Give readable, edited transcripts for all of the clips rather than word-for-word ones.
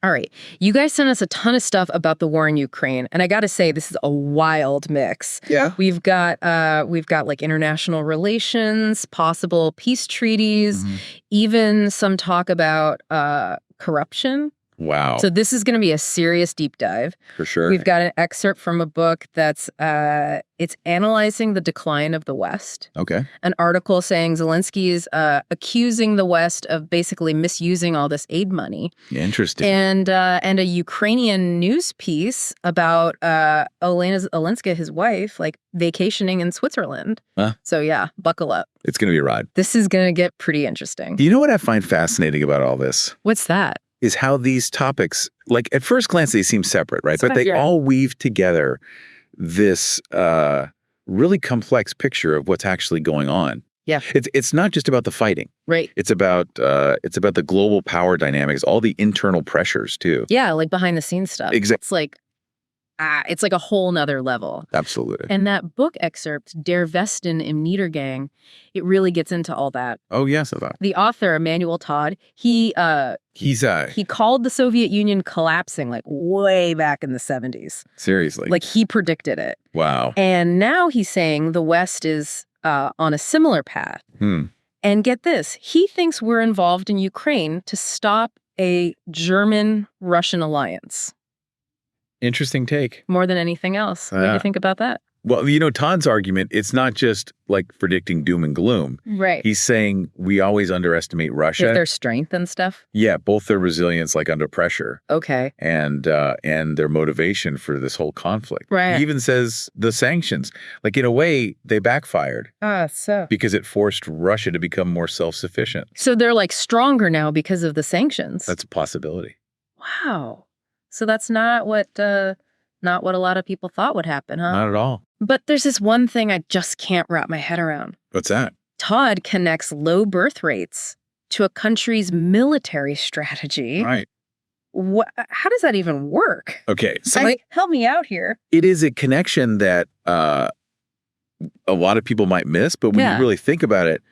All right. You guys sent us a ton of stuff about the war in Ukraine, and I got to say this is a wild mix. Yeah. We've got like international relations, possible peace treaties, even some talk about corruption. Wow. So this is going to be a serious deep dive. For sure. We've got an excerpt from a book that's it's analyzing the decline of the West. Okay. An article saying Zelenskyy is accusing the West of basically misusing all this aid money. Interesting. And a Ukrainian news piece about Olena Zelenskyy, his wife, like vacationing in Switzerland. Huh? So yeah, buckle up. It's going to be a ride. This is going to get pretty interesting. You know what I find fascinating about all this? What's that? Is how these topics, like at first glance, they seem separate, right? But they all weave together this really complex picture of what's actually going on. Yeah. It's not just about the fighting. Right. It's about the global power dynamics, all the internal pressures too. Yeah, like behind the scenes stuff. Exactly. It's like a whole nother level. Absolutely. And that book excerpt, Der Westen im Niedergang, it really gets into all that. Oh, yes. The author, Emmanuel Todd, he called the Soviet Union collapsing like way back in the 70s. Seriously. Like he predicted it. Wow. And now he's saying the West is on a similar path. And get this, he thinks we're involved in Ukraine to stop a German-Russian alliance. Interesting take. More than anything else. What do you think about that? Well, you know, Todd's argument, it's not just like predicting doom and gloom. Right. He's saying we always underestimate Russia. Their strength and stuff? Yeah, both their resilience like under pressure. Okay. And their motivation for this whole conflict. Right. He even says the sanctions, like in a way, they backfired. So. Because it forced Russia to become more self-sufficient. So they're like stronger now because of the sanctions? That's a possibility. Wow. So that's not what a lot of people thought would happen, huh? Not at all. But there's this one thing I just can't wrap my head around. What's that? Todd connects low birth rates to a country's military strategy. Right. How does that even work? Okay. So help me out here. It is a connection that a lot of people might miss, but when you really think about it,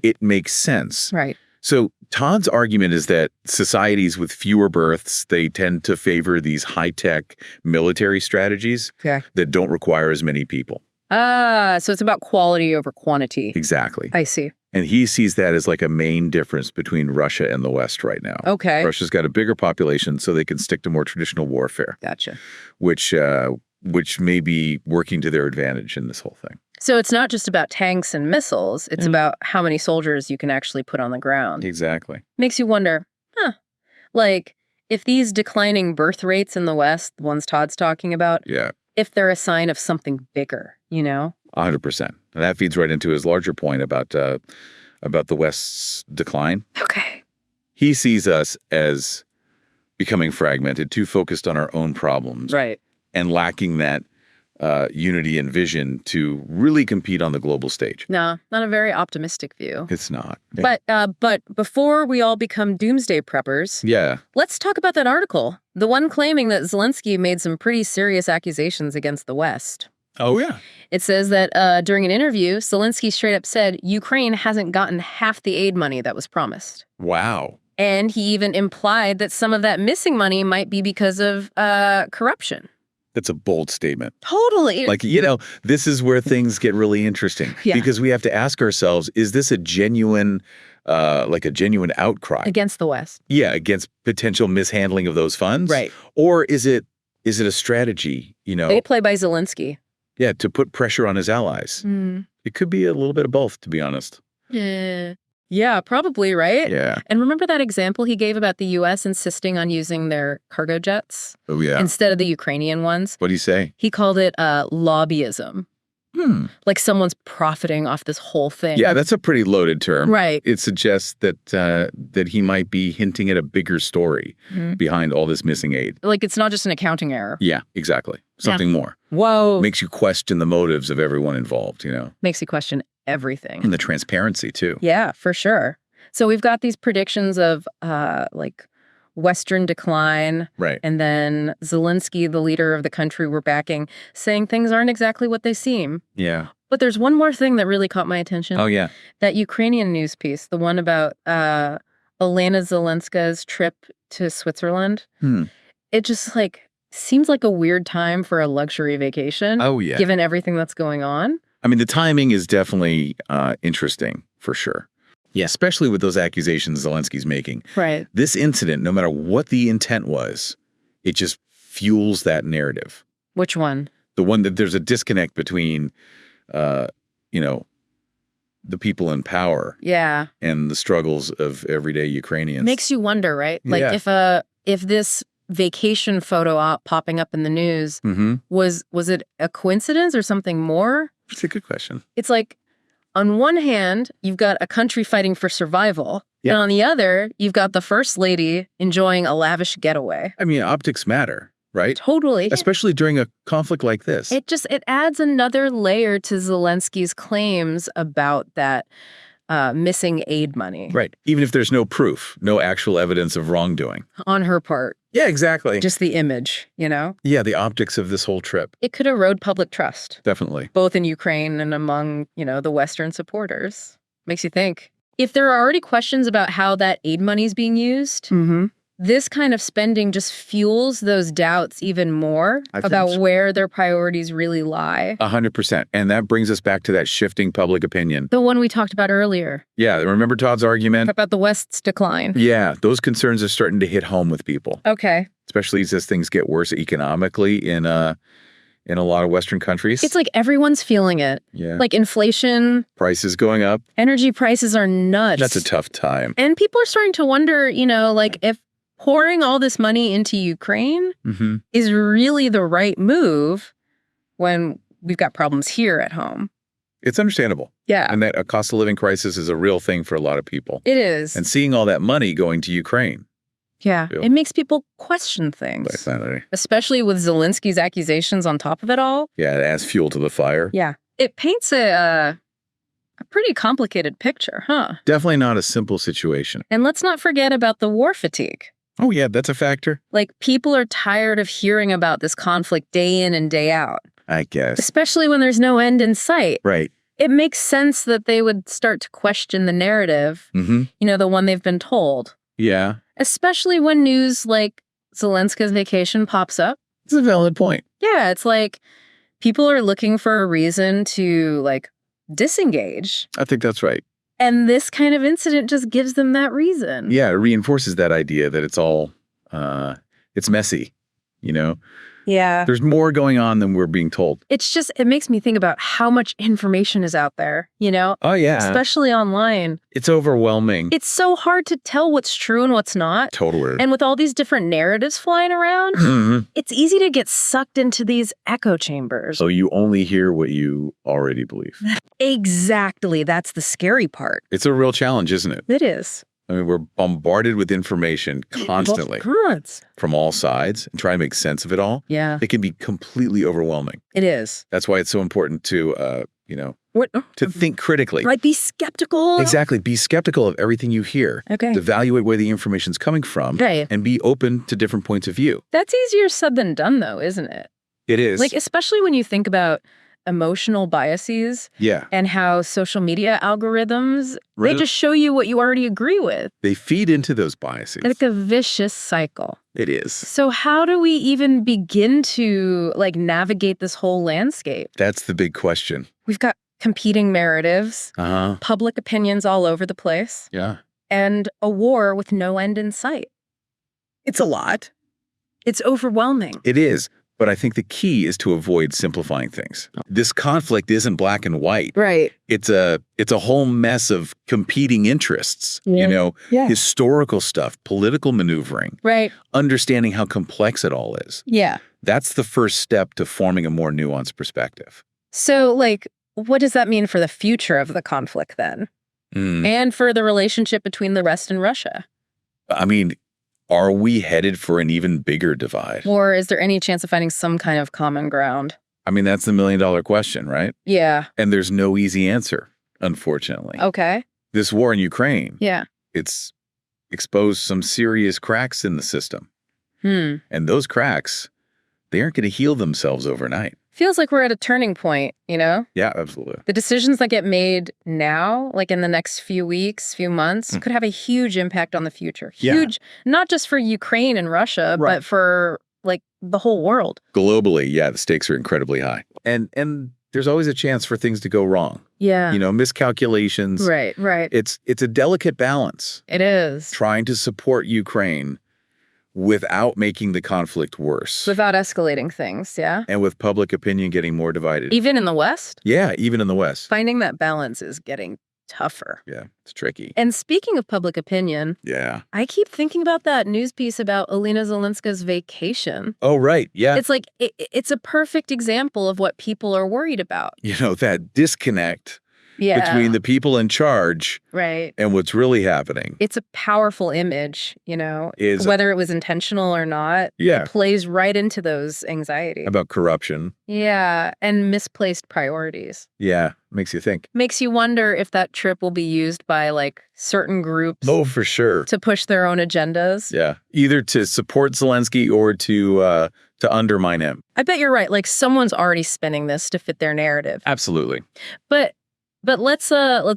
it makes sense. Right. So Todd's argument is that societies with fewer births, they tend to favor these high-tech military strategies that don't require as many people. So it's about quality over quantity. Exactly. I see. And he sees that as like a main difference between Russia and the West right now. Okay. Russia's got a bigger population, so they can stick to more traditional warfare. Gotcha. Which may be working to their advantage in this whole thing. So it's not just about tanks and missiles. It's about how many soldiers you can actually put on the ground. Exactly. Makes you wonder, like if these declining birth rates in the West, the ones Todd's talking about, if they're a sign of something bigger, you know? 100%. And that feeds right into his larger point about the West's decline. Okay. He sees us as becoming fragmented, too focused on our own problems. Right. And lacking that unity and vision to really compete on the global stage. No, not a very optimistic view. It's not. But before we all become doomsday preppers, let's talk about that article. The one claiming that Zelenskyy made some pretty serious accusations against the West. Oh, yeah. It says that during an interview, Zelenskyy straight up said Ukraine hasn't gotten half the aid money that was promised. Wow. And he even implied that some of that missing money might be because of corruption. That's a bold statement. Totally. Like, you know, this is where things get really interesting. Because we have to ask ourselves, is this a genuine outcry? Against the West. Yeah, against potential mishandling of those funds? Right. Or is it a strategy, you know? They play by Zelenskyy. Yeah, to put pressure on his allies. It could be a little bit of both, to be honest. Yeah, probably, right? Yeah. And remember that example he gave about the U.S. insisting on using their cargo jets? Oh, yeah. Instead of the Ukrainian ones? What do you say? He called it lobbyism. Like someone's profiting off this whole thing. Yeah, that's a pretty loaded term. Right. It suggests that he might be hinting at a bigger story behind all this missing aid. Like it's not just an accounting error. Yeah, exactly. Something more. Whoa. Makes you question the motives of everyone involved, you know? Makes you question everything. And the transparency, too. Yeah, for sure. So we've got these predictions of like Western decline. Right. And then Zelenskyy, the leader of the country we're backing, saying things aren't exactly what they seem. Yeah. But there's one more thing that really caught my attention. Oh, yeah. That Ukrainian news piece, the one about Elena Zelenska's trip to Switzerland, Hmm. it just seems like a weird time for a luxury vacation. Oh, yeah. Given everything that's going on. I mean, the timing is definitely interesting, for sure. Yeah, especially with those accusations Zelensky's making. Right. This incident, no matter what the intent was, it just fuels that narrative. Which one? The one that there's a disconnect between, the people in power. Yeah. And the struggles of everyday Ukrainians. Makes you wonder, right? Like if this vacation photo popping up in the news was it a coincidence or something more? It's a good question. It's like, on one hand, you've got a country fighting for survival, and on the other, you've got the first lady enjoying a lavish getaway. I mean, optics matter, right? Totally. Especially during a conflict like this. It adds another layer to Zelensky's claims about that missing aid money. Right. Even if there's no proof, no actual evidence of wrongdoing. On her part. Yeah, exactly. Just the image, Yeah, the optics of this whole trip. It could erode public trust. Definitely. Both in Ukraine and among, the Western supporters. Makes you think. If there are already questions about how that aid money is being used, this kind of spending just fuels those doubts even more about where their priorities really lie. 100%. And that brings us back to that shifting public opinion. The one we talked about earlier. Yeah, remember Todd's argument? About the West's decline. Yeah, those concerns are starting to hit home with people. Okay. Especially as things get worse economically in a lot of Western countries. It's like everyone's feeling it. Yeah. Like inflation. Prices going up. Energy prices are nuts. That's a tough time. And people are starting to wonder, if pouring all this money into Ukraine is really the right move when we've got problems here at home. It's understandable. Yeah. And that a cost of living crisis is a real thing for a lot of people. It is. And seeing all that money going to Ukraine. Yeah. It makes people question things. Definitely. Especially with Zelensky's accusations on top of it all. Yeah, it adds fuel to the fire. Yeah. It paints a pretty complicated picture, huh? Definitely not a simple situation. And let's not forget about the war fatigue. Oh, yeah, that's a factor. Like, people are tired of hearing about this conflict day in and day out. I guess. Especially when there's no end in sight. Right. It makes sense that they would start to question the narrative, the one they've been told. Yeah. Especially when news like Zelensky's vacation pops up. It's a valid point. Yeah, it's like people are looking for a reason to, disengage. I think that's right. And this kind of incident just gives them that reason. Yeah, it reinforces that idea that it's all, it's messy, Yeah. There's more going on than we're being told. It makes me think about how much information is out there, Oh, yeah. Especially online. It's overwhelming. It's so hard to tell what's true and what's not. Totally. And with all these different narratives flying around, it's easy to get sucked into these echo chambers. So you only hear what you already believe. Exactly. That's the scary part. It's a real challenge, isn't it? It is. I mean, we're bombarded with information constantly from all sides and trying to make sense of it all. Yeah. It can be completely overwhelming. It is. That's why it's so important to, to think critically. Right. Be skeptical. Exactly. Be skeptical of everything you hear. Okay. Evaluate where the information's coming from. Right. And be open to different points of view. That's easier said than done, though, isn't it? It is. Especially when you think about emotional biases. Yeah. And how social media algorithms, they just show you what you already agree with. They feed into those biases. It's like a vicious cycle. It is. So how do we even begin to navigate this whole landscape? That's the big question. We've got competing narratives, Uh-huh. public opinions all over the place. Yeah. And a war with no end in sight. It's a lot. It's overwhelming. It is. But I think the key is to avoid simplifying things. This conflict isn't black and white. Right. It's a whole mess of competing interests, historical stuff, political maneuvering, right, understanding how complex it all is. Yeah. That's the first step to forming a more nuanced perspective. So, what does that mean for the future of the conflict then? And for the relationship between the West and Russia? I mean, are we headed for an even bigger divide? Or is there any chance of finding some kind of common ground? I mean, that's the million-dollar question, right? Yeah. And there's no easy answer, unfortunately. Okay. This war in Ukraine, yeah, it's exposed some serious cracks in the system. And those cracks, they aren't going to heal themselves overnight. Feels like we're at a turning point, you know? Yeah, absolutely. The decisions that get made now, like in the next few weeks, few months, could have a huge impact on the future. Huge, not just for Ukraine and Russia, but for like the whole world. Globally, yeah, the stakes are incredibly high. And there's always a chance for things to go wrong. Yeah. You know, miscalculations. Right. It's a delicate balance. It is. Trying to support Ukraine without making the conflict worse. Without escalating things, yeah? And with public opinion getting more divided. Even in the West? Yeah, even in the West. Finding that balance is getting tougher. Yeah, it's tricky. And speaking of public opinion, I keep thinking about that news piece about Olena Zelenskyy's vacation. Oh, right. Yeah. It's like, it's a perfect example of what people are worried about. You know, that disconnect between the people in charge and what's really happening. It's a powerful image, you know, whether it was intentional or not. Yeah. It plays right into those anxieties. About corruption. Yeah. And misplaced priorities. Yeah. Makes you think. Makes you wonder if that trip will be used by like certain groups. Oh, for sure. To push their own agendas. Yeah. Either to support Zelenskyy or to undermine him. I bet you're right. Like someone's already spinning this to fit their narrative. Absolutely. But let's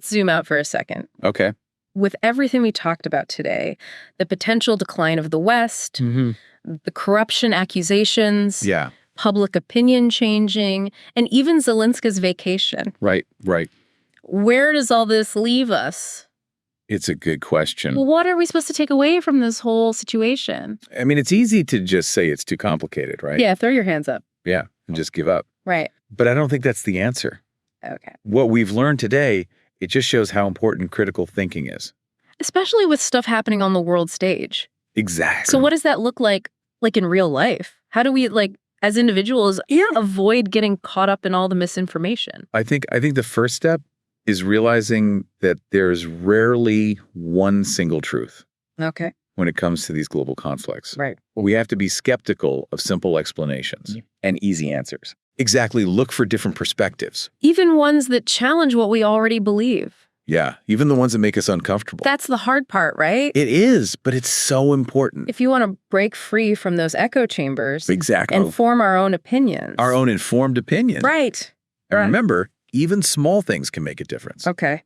zoom out for a second. Okay. With everything we talked about today, the potential decline of the West, the corruption accusations, public opinion changing, and even Zelenskyy's vacation. Right. Where does all this leave us? It's a good question. Well, what are we supposed to take away from this whole situation? I mean, it's easy to just say it's too complicated, right? Yeah, throw your hands up. Yeah, and just give up. Right. But I don't think that's the answer. Okay. What we've learned today, it just shows how important critical thinking is. Especially with stuff happening on the world stage. Exactly. So what does that look like in real life? How do we, like, as individuals, avoid getting caught up in all the misinformation? I think the first step is realizing that there's rarely one single truth. Okay. When it comes to these global conflicts. Right. We have to be skeptical of simple explanations and easy answers. Exactly. Look for different perspectives. Even ones that challenge what we already believe. Yeah. Even the ones that make us uncomfortable. That's the hard part, right? It is, but it's so important. If you want to break free from those echo chambers. Exactly. And form our own opinions. Our own informed opinion. Right. And remember, even small things can make a difference. Okay.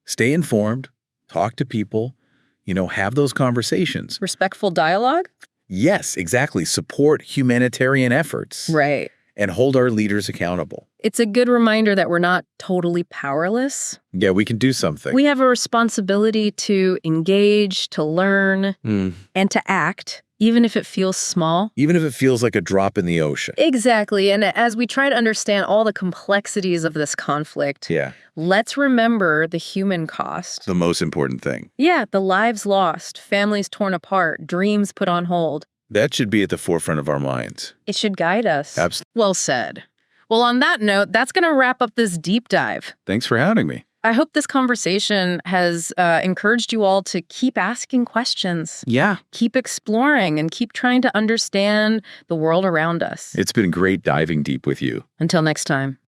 Stay informed. Talk to people. You know, have those conversations. Respectful dialogue? Yes, exactly. Support humanitarian efforts. Right. And hold our leaders accountable. It's a good reminder that we're not totally powerless. Yeah, we can do something. We have a responsibility to engage, to learn, and to act, even if it feels small. Even if it feels like a drop in the ocean. Exactly. And as we try to understand all the complexities of this conflict, let's remember the human cost. The most important thing. Yeah, the lives lost, families torn apart, dreams put on hold. That should be at the forefront of our minds. It should guide us. Absolutely. Well said. Well, on that note, that's going to wrap up this deep dive. Thanks for having me. I hope this conversation has encouraged you all to keep asking questions. Yeah. Keep exploring and keep trying to understand the world around us. It's been great diving deep with you. Until next time.